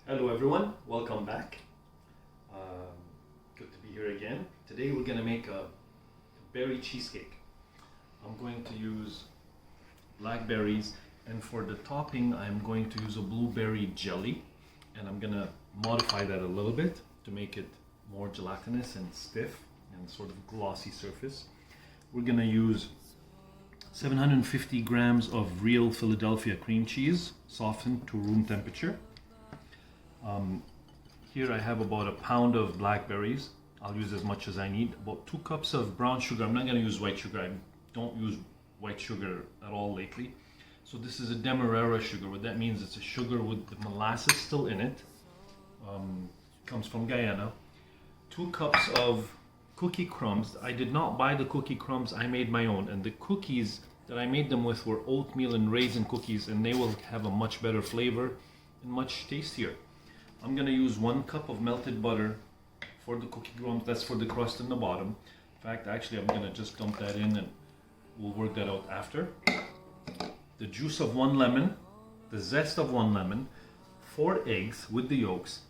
Hello everyone, welcome back. Um, Good to be here again. Today we're going to make a berry cheesecake. I'm going to use blackberries, and for the topping I'm going to use a blueberry jelly, and I'm going to modify that a little bit to make it more gelatinous and stiff and sort of glossy surface. We're going to use 750 grams of real Philadelphia cream cheese, softened to room temperature. Here I have about a pound of blackberries. I'll use as much as I need. About 2 cups of brown sugar. I'm not going to use white sugar. I don't use white sugar at all lately. So this is a Demerara sugar. What that means, it's a sugar with the molasses still in it. Comes from Guyana. 2 cups of cookie crumbs. I did not buy the cookie crumbs. I made my own. And the cookies that I made them with were oatmeal and raisin cookies, and they will have a much better flavor and much tastier. I'm going to use 1 cup of melted butter for the cookie crumbs. That's for the crust in the bottom. In fact, actually, I'm going to just dump that in and we'll work that out after. The juice of 1 lemon, the zest of 1 lemon, 4 eggs with the yolks,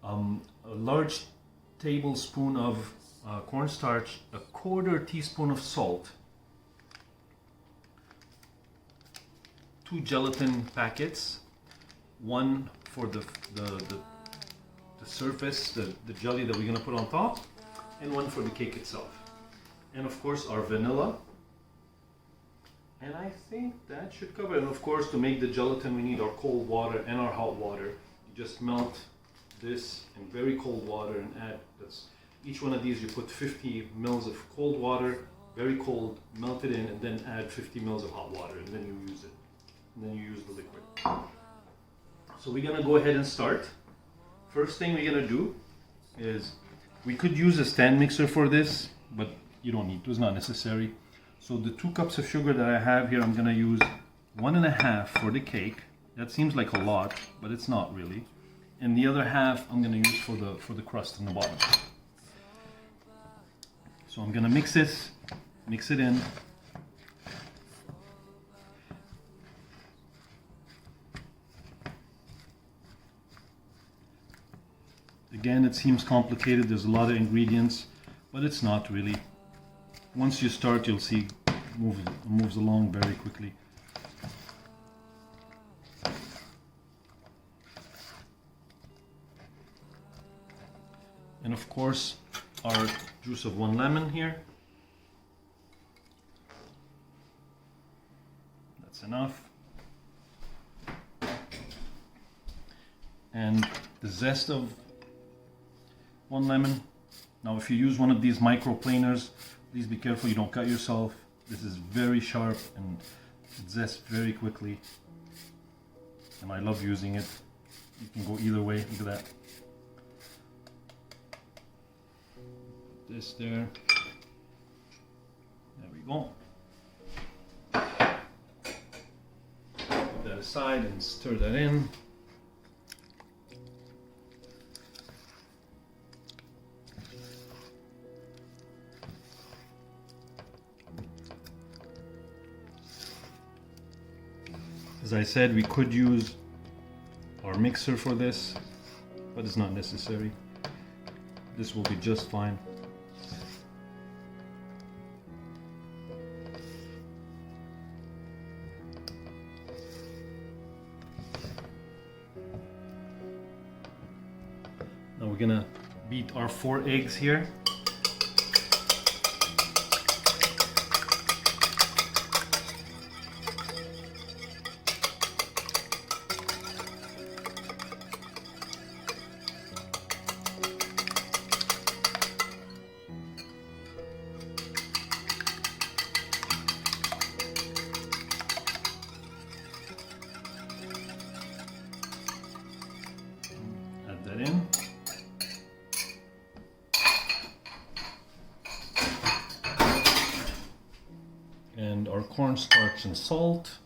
a large tablespoon of cornstarch, a 1/4 teaspoon of salt, 2 gelatin packets, 1 for the surface, the jelly that we're going to put on top, and 1 for the cake itself. And of course our vanilla. And I think that should cover it. And of course, to make the gelatin we need our cold water and our hot water. You just melt this in very cold water and add, each one of these you put 50 mils of cold water, very cold, melt it in, and then add 50 mils of hot water, and then you use it. And then you use the liquid. So we're gonna go ahead and start. First thing we're gonna do is, we could use a stand mixer for this, but you don't need to, it's not necessary. So the 2 cups of sugar that I have here, I'm gonna use 1.5 for the cake. That seems like a lot, but it's not really. And the other half I'm gonna use for the crust in the bottom. So I'm gonna mix it in. Again, it seems complicated, there's a lot of ingredients, but it's not really. Once you start, you'll see it moves along very quickly. And of course, our juice of 1 lemon here. That's enough. And the zest of 1 lemon. Now if you use one of these microplaners, please be careful you don't cut yourself. This is very sharp and it zests very quickly. And I love using it. You can go either way, look at that. This there. There we go. Put that aside and stir that in. As I said, we could use our mixer for this, but it's not necessary. This will be just fine. Now we're gonna beat our 4 eggs here. Add that in. And our cornstarch and salt.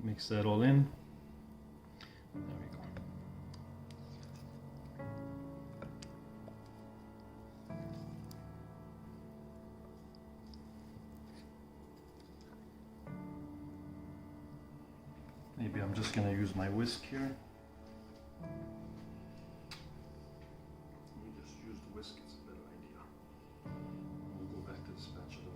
Mix that all in. There we go. Maybe I'm just gonna use my whisk here. Let me just use the whisk, it's a better idea. We'll go back to the spatula.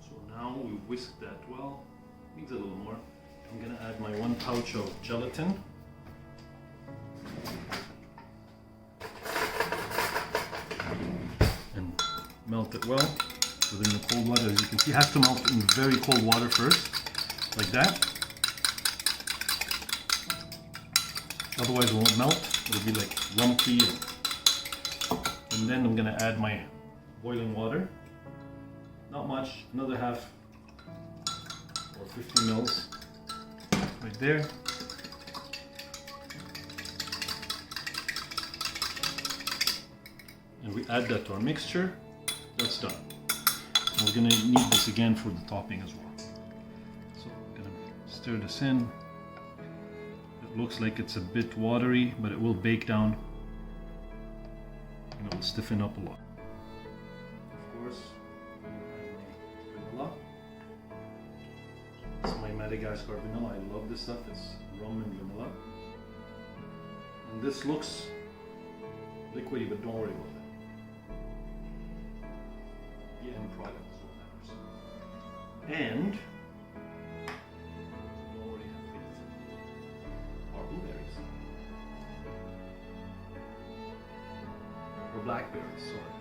So now we whisk that well. Needs a little more. I'm gonna add my 1 pouch of gelatin. And melt it well within the cold water. As you can see, it has to melt in very cold water first, like that. Otherwise it won't melt. It'll be like lumpy. And then I'm gonna add my boiling water. Not much, another half or 50 mils. Right there. And we add that to our mixture. That's done. And we're gonna need this again for the topping as well. So I'm gonna stir this in. It looks like it's a bit watery, but it will bake down and it will stiffen up a lot. Of course, vanilla. It's my Madagascar vanilla. I love this stuff. It's rum and vanilla. And this looks liquidy, but don't worry about it. The end product is what matters. And don't worry, have faith. Our blueberries. Or blackberries, sorry.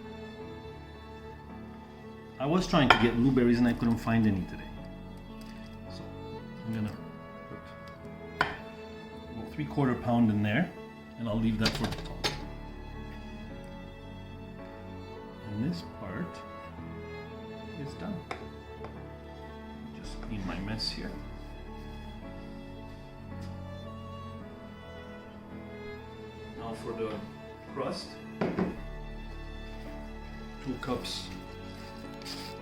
I was trying to get blueberries and I couldn't find any today. I'm gonna put about 3/4 pound in there, and I'll leave that for the top. And this part is done. Just clean my mess here. Now for the crust, 2 cups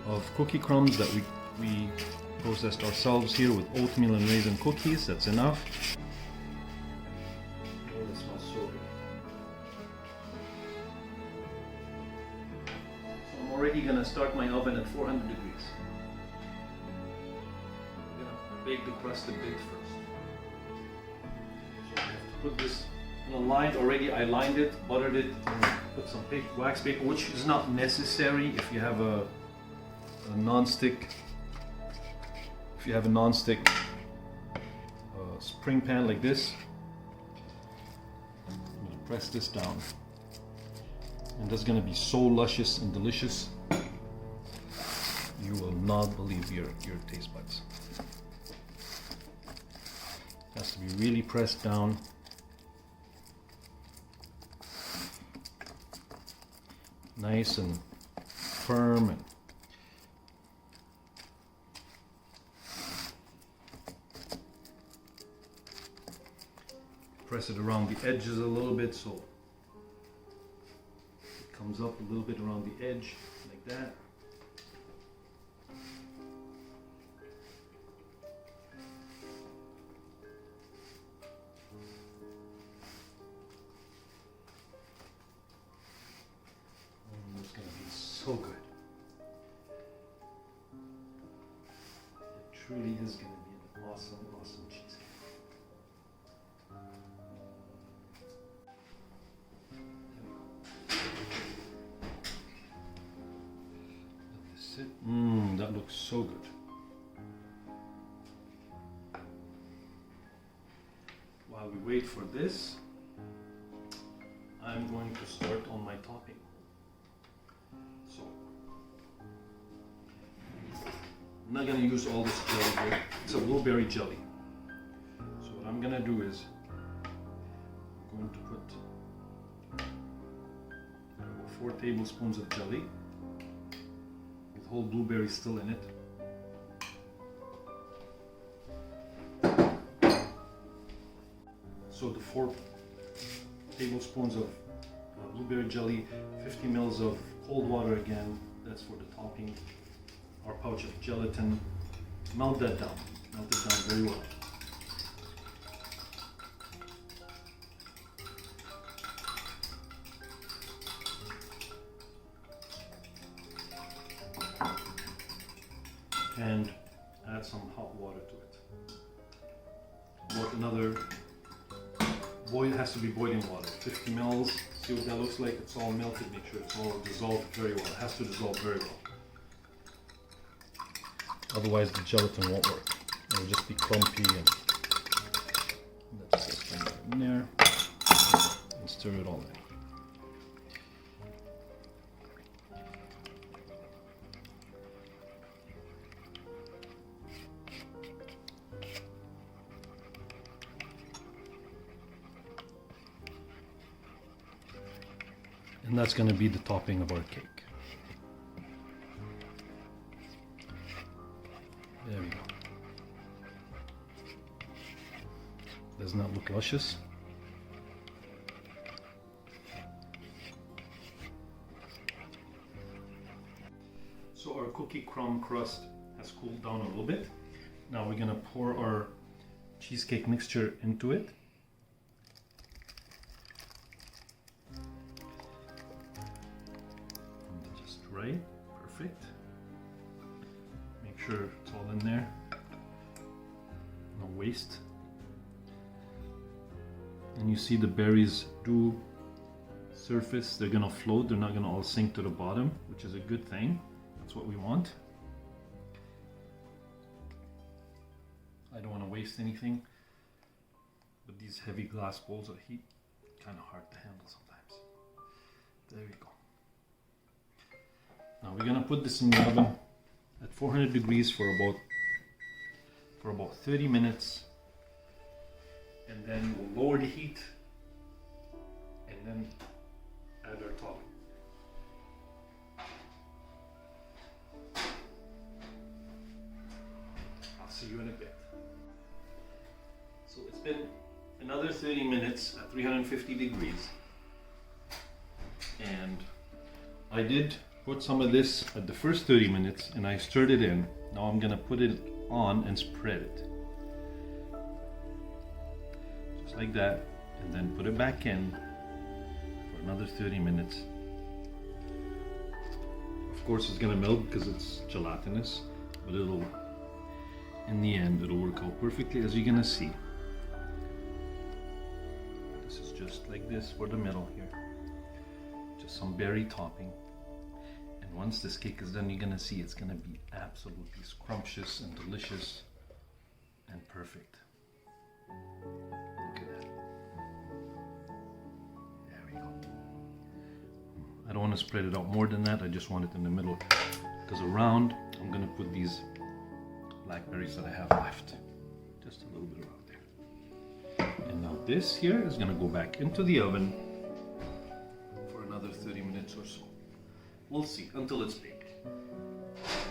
of cookie crumbs that we processed ourselves here with oatmeal and raisin cookies. That's enough. Oh, that smells so good. So I'm already gonna start my oven at 400 degrees. I'm gonna bake the crust a bit first. So I have to put this in a line already. I lined it, buttered it, and put some wax paper, which is not necessary if you have a non-stick. If you have a non-stick spring pan like this, I'm going to press this down, and that's going to be so luscious and delicious, you will not believe your taste buds. It has to be really pressed down. Nice and firm, and press it around the edges a little bit so it comes up a little bit around the edge like that. And it's going to be so good. It truly is going to be an awesome, awesome cheesecake. That looks so good. While we wait for this, I'm going to start on my topping. So, I'm not going to use all this jelly here. It's a blueberry jelly. So what I'm going to do is, I'm going to put 4 tablespoons of jelly. Whole blueberry still in it. So the 4 tablespoons of blueberry jelly, 50 mils of cold water again, that's for the topping, our pouch of gelatin. Melt that down, melt it down very well. and add some hot water to it. About another boil, it has to be boiling water, 50 mils. See what that looks like? It's all melted. Make sure it's all dissolved very well. It has to dissolve very well. Otherwise the gelatin won't work. It'll just be clumpy, and let's just bring that in there and stir it all in. And that's going to be the topping of our cake. There we go. Doesn't that look luscious? So our cookie crumb crust has cooled down a little bit. Now we're going to pour our cheesecake mixture into it. Just right, perfect. Make sure it's all in there. No waste. And you see the berries do surface. They're gonna float. They're not gonna all sink to the bottom, which is a good thing. That's what we want. I don't want to waste anything, but these heavy glass bowls of heat, kind of hard to handle sometimes. There we go. Now we're gonna put this in the oven at 400 degrees for about 30 minutes, and then we'll lower the heat and then add our topping. I'll see you in a bit. So it's been another 30 minutes at 350 degrees, and I did put some of this at the first 30 minutes and I stirred it in. Now I'm gonna put it on and spread it. Just like that, and then put it back in for another 30 minutes. Of course it's gonna melt because it's gelatinous, but it'll, in the end, it'll work out perfectly, as you're gonna see. This is just like this for the middle here. Just some berry topping. Once this cake is done, you're gonna see it's gonna be absolutely scrumptious and delicious and perfect. Look at that. There we go. I don't want to spread it out more than that. I just want it in the middle, because around I'm gonna put these blackberries that I have left. Just a little bit around there. And now this here is gonna go back into the oven for another 30 minutes or so. We'll see until it's baked.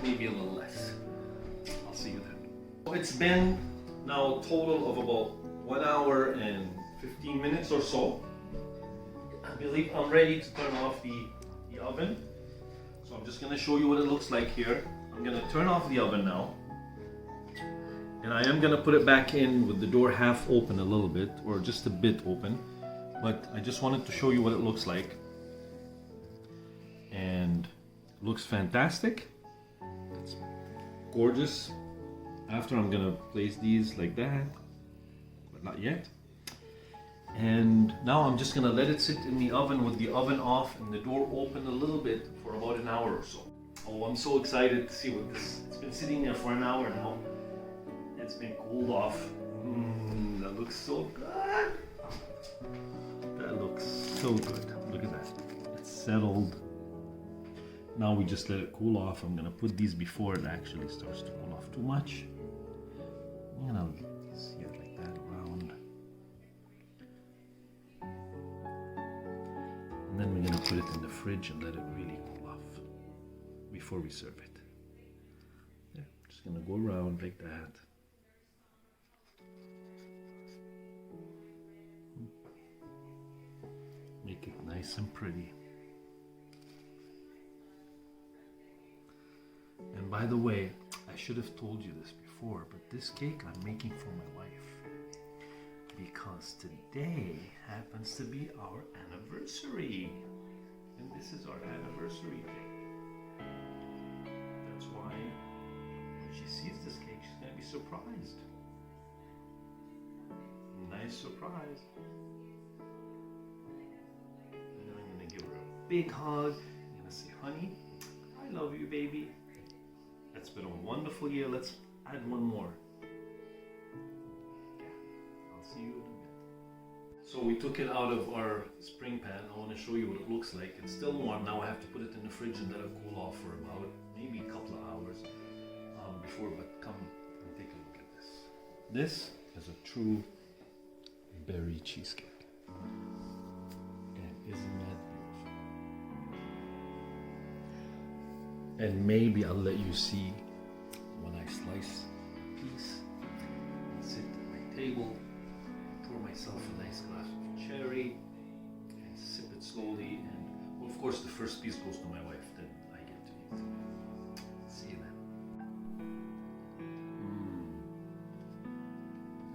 Maybe a little less. I'll see you then. It's been now a total of about 1 hour and 15 minutes or so. I believe I'm ready to turn off the oven. So I'm just gonna show you what it looks like here. I'm gonna turn off the oven now. And I am gonna put it back in with the door half open a little bit, or just a bit open. But I just wanted to show you what it looks like. And it looks fantastic. It's gorgeous. After, I'm gonna place these like that, but not yet. And now I'm just gonna let it sit in the oven with the oven off and the door open a little bit for about an hour or so. Oh, I'm so excited to see what this, it's been sitting there for an hour now. It's been cooled off. That looks so good. That looks so good. Look at that. It's settled. Now we just let it cool off. I'm gonna put these before it actually starts to cool off too much. I'm gonna see it like that around. And then we're gonna put it in the fridge and let it really cool off before we serve it. There, just gonna go around like that. Make it nice and pretty. And by the way, I should have told you this before, but this cake I'm making for my wife, because today happens to be our anniversary, and this is our anniversary day. That's why when she surprised. Nice surprise. And then I'm gonna give her a big hug. I'm gonna say, honey, I love you, baby. It's been a wonderful year. Let's add one more. I'll see you in a bit. So we took it out of our spring pan. I want to show you what it looks like. It's still warm. Now I have to put it in the fridge and let it cool off for about maybe a couple of hours before, but come and take a look at this. This is a true berry cheesecake. And isn't that beautiful? And maybe I'll let you see when I slice a piece and sit at my table, pour myself a nice glass of cherry and sip it slowly. And well, of course the first piece goes to my wife, then I get to eat. See you then.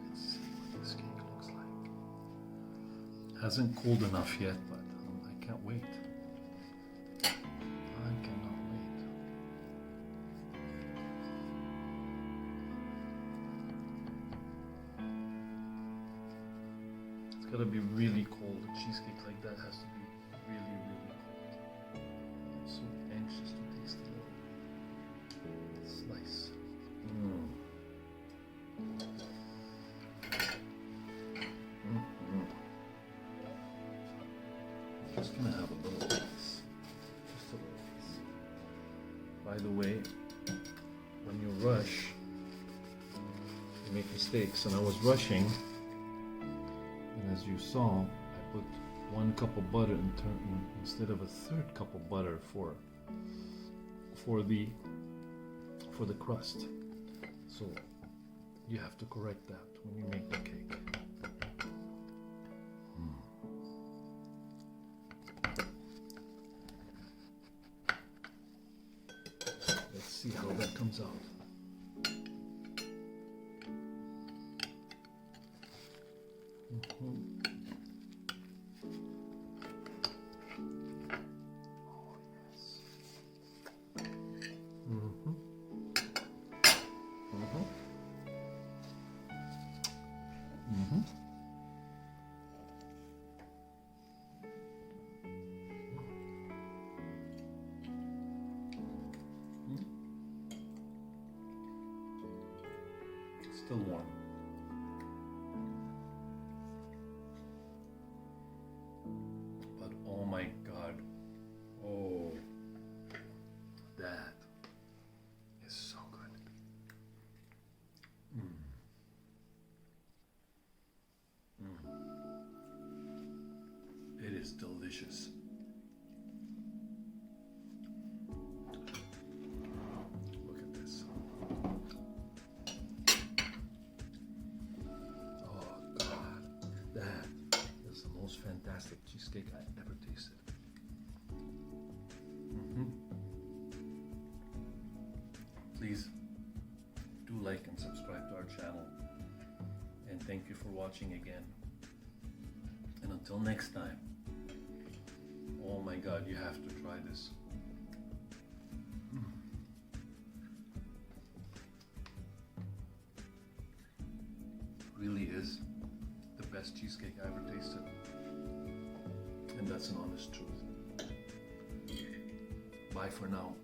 Let's see what this cake looks like. Hasn't cooled enough yet, but I can't wait. I cannot wait. It's gotta be really cold. A cheesecake like that has to be really, really cold. I'm so anxious to taste the little slice. I'm just gonna have a little piece. Just a little piece. By the way, when you rush, you make mistakes. And I was rushing, and as you saw, I put 1 cup of butter instead of a 1/3 cup of butter for the crust. So you have to correct that when you make the cake. Let's see how that comes out. Oh yes. Still warm. But oh my God. Oh, that is so good. It is delicious. Look at this. That is the most fantastic cheesecake I ever tasted. Please do like and subscribe to our channel. And thank you for watching again. And until next time, oh my God, you have to try this. Really is the best cheesecake I ever tasted. And that's an honest truth. Bye for now.